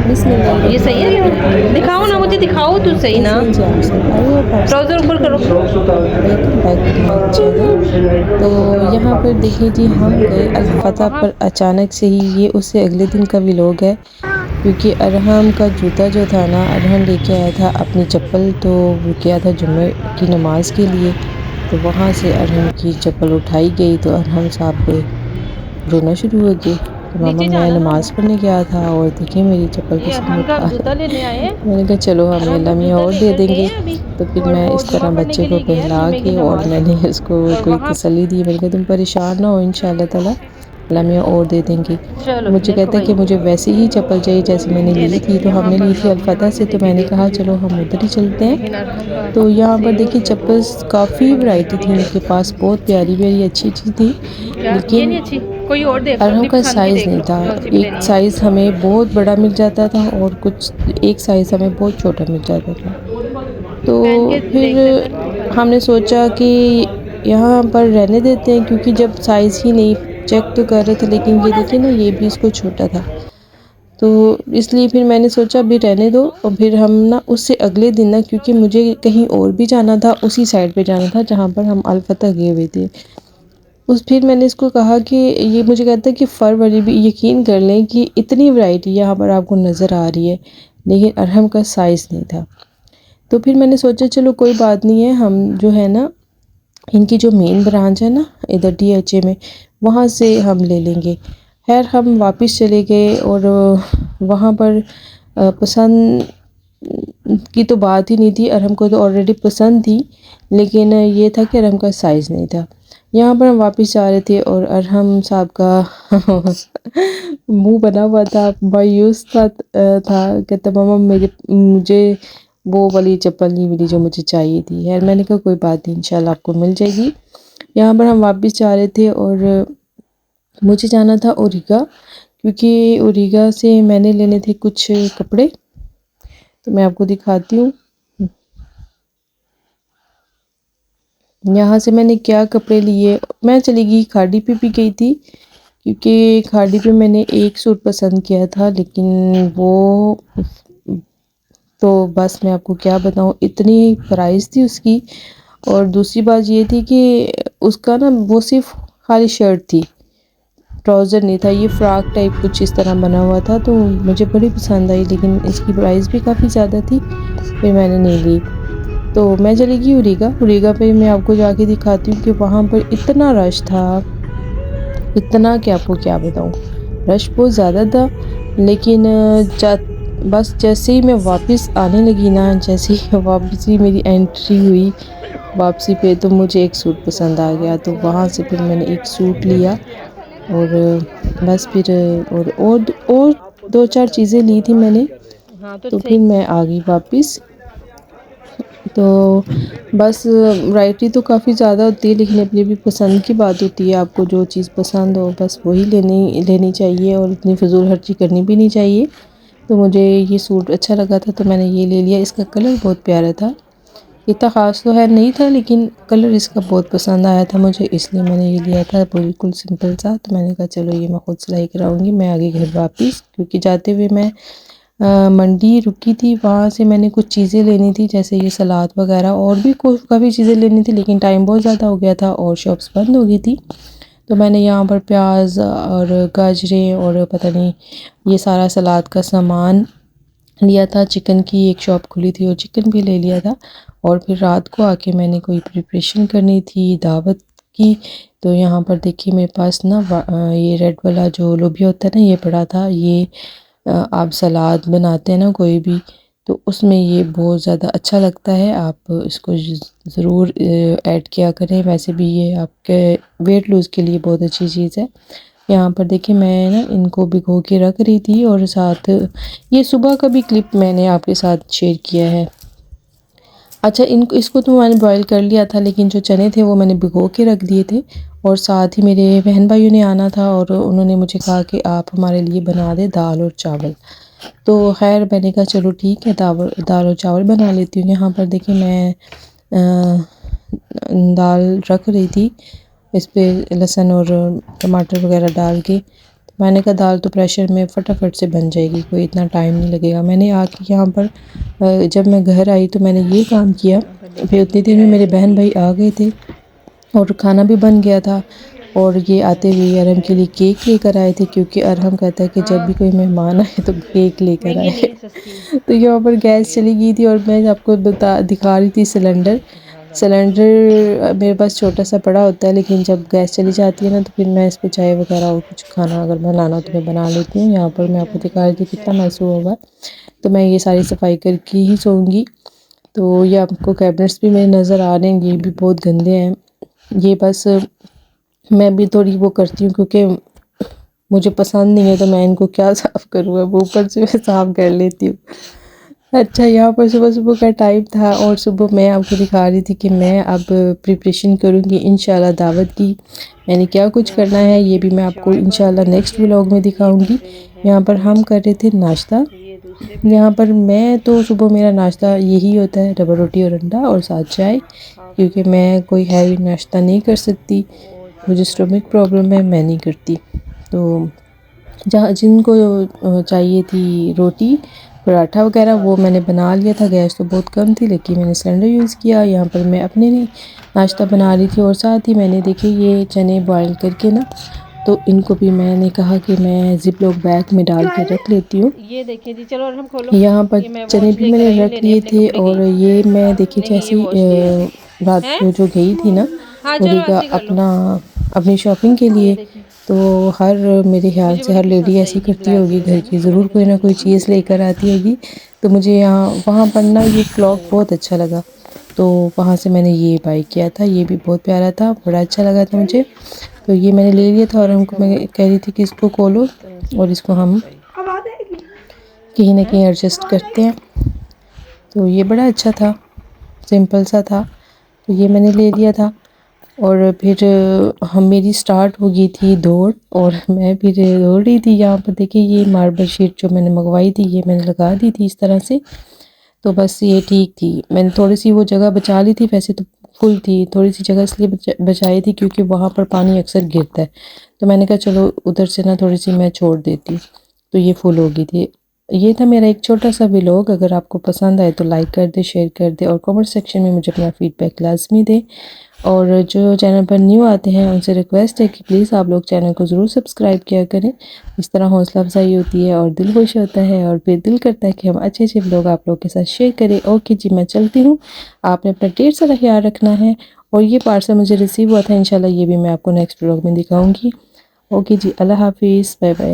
ये सही है, दिखाओ ना मुझे, दिखाओ तो सही ना। ट्राउज़र ऊपर करो। Welcome back to my channel. तो यहाँ पर देखिए जी, हम गए अल-फतह पर अचानक से ही। ये उससे अगले दिन का व्लॉग है, क्योंकि अरहम का जूता जो था ना, अरहम लेके आया था अपनी चप्पल, तो वो गया था जुम्मे की नमाज के लिए। तो वहाँ से अरहम की चप्पल उठाई गई, तो अरहम साहब रोना शुरू हो गए कि मामा नीचे मैं जाना ना, नमाज़ पढ़ने गया था और देखिए मेरी चप्पल ये किसी ने अरहम का उठा जूता लेने आए हैं। तो मैंने कहा चलो हमें अरहम का अल्लाह मियाँ जूता और दे लेकर गए देंगे। हैं अभी। तो फिर और मैं वो इस जुमा तरह पढ़ने बच्चे के को लिए गया है, बहला जुम्मे की के और नमाज। मैंने उसको और कोई वहाँ तसल्ली दी। मैंने कहा तुम परेशान ना हो, इंशाल्लाह ताला अल्लाह मियाँ और दे देंगे। चलो मुझे देखो कहता है भाई, कि मुझे वैसी ही चप्पल चाहिए जैसे मैंने ये ली थी। देखिए तो यहाँ हमने पर ली थी हम अल-फतह यहाँ से, तो लेके मैंने गए कहा थे। चलो हम उधर ही चलते हैं। लेकिन अरहम का तो यहाँ पर से देखिए चप्पल काफ़ी वैरायटी थी इनके पास, बहुत प्यारी प्यारी अच्छी अच्छी थी। क्या ये लेकिन नहीं अच्छी? कोई और देख लो, अरहम अपनी का पसंद की साइज़ देख नहीं लो था। कौन सी भी एक लेनी है। साइज़ हमें बहुत बड़ा मिल जाता था और कुछ एक साइज़ हमें बहुत छोटा मिल जाता था। तो पहन के फिर देख लेते हैं। हमने सोचा कि यहाँ पर रहने देते हैं, क्योंकि जब साइज़ ही नहीं चेक तो कर रहे थे, लेकिन ये देखिए ना ये भी इसको छोटा था। तो इसलिए फिर मैंने सोचा अभी रहने दो। और फिर हम ना उससे अगले दिन ना, क्योंकि मुझे कहीं और भी जाना था, उसी साइड पे जाना था जहाँ पर हम अल-फतह गए हुए थे। उस फिर मैंने इसको कहा कि ये मुझे कहता है कि फ़र वाली भी यकीन कर लें कि इतनी वैरायटी यहाँ पर आपको नज़र आ रही है, लेकिन अरहम का साइज़ नहीं था। तो फिर मैंने सोचा चलो कोई बात नहीं है, हम जो है ना इनकी जो मेन ब्रांच है ना इधर डीएचए में, वहाँ से हम ले लेंगे। खैर हम वापस चले गए और वहाँ पर पसंद की तो बात ही नहीं थी, अरहम को तो ऑलरेडी पसंद थी, लेकिन ये था कि अरहम का साइज़ नहीं था। यहाँ पर हम वापस जा रहे थे और अरहम साहब का मुंह बना हुआ था, मायूस था कहता मामा मुझे वो वाली चप्पल नहीं मिली जो मुझे चाहिए थी। यार मैंने कहा कोई बात नहीं, इंशाल्लाह आपको मिल जाएगी। यहाँ पर हम वापस जा रहे थे और मुझे जाना था ओरिगा, क्योंकि ओरिगा से मैंने लेने थे कुछ कपड़े। तो मैं आपको दिखाती हूँ यहाँ से मैंने क्या कपड़े लिए। मैं चली गई खाड़ी पे भी गई थी, क्योंकि खाड़ी पे मैंने एक सूट पसंद किया था, लेकिन वो तो बस मैं आपको क्या बताऊँ, इतनी प्राइस थी उसकी। और दूसरी बात ये थी कि उसका ना वो सिर्फ खाली शर्ट थी, ट्राउज़र नहीं था। ये फ़्रॉक टाइप कुछ इस तरह बना हुआ था, तो मुझे बड़ी पसंद आई, लेकिन इसकी प्राइस भी काफ़ी ज़्यादा थी, फिर मैंने नहीं ली। तो मैं चली गई ओरिगा। ओरिगा पे मैं आपको जाके दिखाती हूँ कि वहाँ पर इतना रश था, इतना कि आपको क्या बताऊँ, रश बहुत ज़्यादा था। लेकिन बस जैसे ही मैं वापस आने लगी ना, जैसे ही वापसी मेरी एंट्री हुई वापसी पे, तो मुझे एक सूट पसंद आ गया। तो वहाँ से फिर मैंने एक सूट लिया और बस फिर और दो चार चीज़ें ली थी मैंने। हाँ तो तो सही। फिर मैं आ गई वापस। तो बस वैरायटी तो काफ़ी ज़्यादा होती है, लेकिन अपनी भी पसंद की बात होती है। आपको जो चीज़ पसंद हो बस वही लेनी लेनी चाहिए, और इतनी फ़िज़ूल खर्ची करनी भी नहीं चाहिए। तो मुझे ये सूट अच्छा लगा था, तो मैंने ये ले लिया। इसका कलर बहुत प्यारा था, इतना ख़ास तो है नहीं था, लेकिन कलर इसका बहुत पसंद आया था मुझे, इसलिए मैंने ये लिया था, बिल्कुल सिंपल सा। तो मैंने कहा चलो ये मैं ख़ुद सिलाई कराऊँगी। मैं आ गई घर वापस, क्योंकि जाते हुए मैं मंडी रुकी थी, वहाँ से मैंने कुछ चीज़ें लेनी थी, जैसे ये सलाद वगैरह, और भी कुछ काफ़ी चीज़ें लेनी थी, लेकिन टाइम बहुत ज़्यादा हो गया था और शॉप्स बंद हो गई थी। तो मैंने यहाँ पर प्याज और गाजरें और पता नहीं ये सारा सलाद का सामान लिया था। चिकन की एक शॉप खुली थी और चिकन भी ले लिया था। और फिर रात को आके मैंने कोई प्रिपरेशन करनी थी दावत की। तो यहाँ पर देखिए मेरे पास ना ये रेड वाला जो लोबिया होता है ना, ये पड़ा था। ये आप सलाद बनाते हैं ना कोई भी, तो उसमें ये बहुत ज़्यादा अच्छा लगता है। आप इसको ज़रूर ऐड किया करें। वैसे भी ये आपके वेट लूज़ के लिए बहुत अच्छी चीज़ है। यहाँ पर देखिए मैं ना इनको भिगो के रख रही थी, और साथ ये सुबह का भी क्लिप मैंने आपके साथ शेयर किया है। अच्छा, इनको इसको तो मैंने बॉईल कर लिया था, लेकिन जो चने थे वो मैंने भिगो के रख दिए थे। और साथ ही मेरे बहन भाइयों ने आना था, और उन्होंने मुझे कहा कि आप हमारे लिए बना दें दाल और चावल। तो खैर मैंने कहा चलो ठीक है, दाल और चावल बना लेती हूँ। यहाँ पर देखिए मैं दाल रख रही थी, इस पे लहसुन और टमाटर वगैरह डाल के। तो मैंने कहा दाल तो प्रेशर में फटाफट से बन जाएगी, कोई इतना टाइम नहीं लगेगा। मैंने आके यहाँ पर जब मैं घर आई तो मैंने ये काम किया। फिर उतनी देर में मेरे बहन भाई आ गए थे और खाना भी बन गया था। और ये आते हुए अरहम के लिए केक लेकर आए थे, क्योंकि अरहम कहता है कि जब भी कोई मेहमान आए तो केक लेकर आए। तो यहाँ पर गैस चली गई थी और मैं आपको दिखा रही थी सिलेंडर मेरे पास छोटा सा पड़ा होता है, लेकिन जब गैस चली जाती है ना तो फिर मैं इस पर चाय वगैरह और कुछ खाना अगर बनाना हो तो मैं बना लेती हूँ। यहाँ पर मैं आपको दिखा रही थी कितना मैस हुआ हुआ। तो मैं ये सारी सफाई करके ही सोऊंगी। तो ये आपको कैबिनेट्स भी मेरे नज़र आ रहे हैं, ये भी बहुत गंदे हैं। ये बस मैं भी थोड़ी वो करती हूँ क्योंकि मुझे पसंद नहीं है, तो मैं इनको क्या साफ़ करूँ, अब ऊपर से मैं साफ़ कर लेती हूँ। अच्छा, यहाँ पर सुबह सुबह का टाइम था और सुबह मैं आपको दिखा रही थी कि मैं अब प्रिपरेशन करूँगी इंशाल्लाह दावत की। मैंने क्या कुछ करना है ये भी मैं आपको इंशाल्लाह नेक्स्ट व्लॉग में दिखाऊंगी। यहाँ पर हम कर रहे थे नाश्ता। यहाँ पर मैं तो सुबह मेरा नाश्ता यही होता है, डबल रोटी और अंडा और साथ चाय, क्योंकि मैं कोई हैवी नाश्ता नहीं कर सकती, मुझे स्टमक प्रॉब्लम है, मैं नहीं करती। तो जहाँ जिनको चाहिए थी रोटी पराठा वगैरह वो मैंने बना लिया था। गैस तो बहुत कम थी लेकिन मैंने सिलेंडर यूज़ किया। यहाँ पर मैं अपने लिए नाश्ता बना रही थी और साथ ही मैंने देखिए ये चने बॉयल करके ना, तो इनको भी मैंने कहा कि मैं जिप लॉक बैग में डाल के रख लेती हूँ। ये देखिए जी, चलो और हम खोलो। यहाँ पर ये मैं चने वॉच भी लेकर मैंने आई हूँ रख लेने लिए अपने थे कपड़े और की। ये मैं देखिए नहीं जैसे ये वॉच ले आई। रात हैं? को जो गई थी ना हाँ चलो मुरीगा ऐसे कर लो। अपनी शॉपिंग के ये लिए, देखिए तो हर मेरे ख्याल मुझे से बड़ी हर लेडी पसंद आई ऐसी ये करती ब्लैक होगी, घर कलर की में, ज़रूर मैंने कहा कोई ना चलो कोई ले चीज़ लेकर आती होगी। तो मुझे यहाँ वहाँ पर ना ये फ्लॉक बहुत अच्छा लगा, तो वहाँ से मैंने ये बाई किया था। ये भी बहुत प्यारा था, बड़ा अच्छा लगा था मुझे, तो ये मैंने ले लिया था। और हमको मैं कह रही थी कि इसको खोलो और इसको हम कहीं ना कहीं एडजस्ट करते हैं। तो ये बड़ा अच्छा था, सिंपल सा था, तो ये मैंने ले लिया था। और फिर हम मेरी स्टार्ट हो गई थी दौड़ और मैं फिर दौड़ रही थी। यहाँ पर देखिए ये मार्बल शीट जो मैंने मंगवाई थी ये मैंने लगा दी थी इस तरह से, तो बस ये ठीक थी। मैंने थोड़ी सी वो जगह बचा ली थी, वैसे तो फुल थी, थोड़ी सी जगह इसलिए बचाई थी क्योंकि वहाँ पर पानी अक्सर गिरता है, तो मैंने कहा चलो उधर से ना थोड़ी सी मैं छोड़ देती, तो ये फुल हो गई थी। ये था मेरा एक छोटा सा व्लॉग। अगर आपको पसंद आए तो लाइक कर दे, शेयर कर दे और कमेंट सेक्शन में मुझे अपना फीडबैक लाजमी दे। और जो चैनल पर न्यू आते हैं उनसे रिक्वेस्ट है कि प्लीज़ आप लोग चैनल को ज़रूर सब्सक्राइब किया करें, इस तरह हौसला अफजाई होती है और दिल खुश होता है और फिर दिल करता है कि हम अच्छे अच्छे व्लॉग आप लोग के साथ शेयर करें। ओके जी, मैं चलती हूँ, आपने अपना ढेर सारा ख्याल रखना है। और ये पार्सल मुझे रिसीव हुआ था, इंशाल्लाह ये भी मैं आपको नेक्स्ट व्लॉग में दिखाऊँगी। ओके जी, अल्लाह हाफिज़, बाय बाय।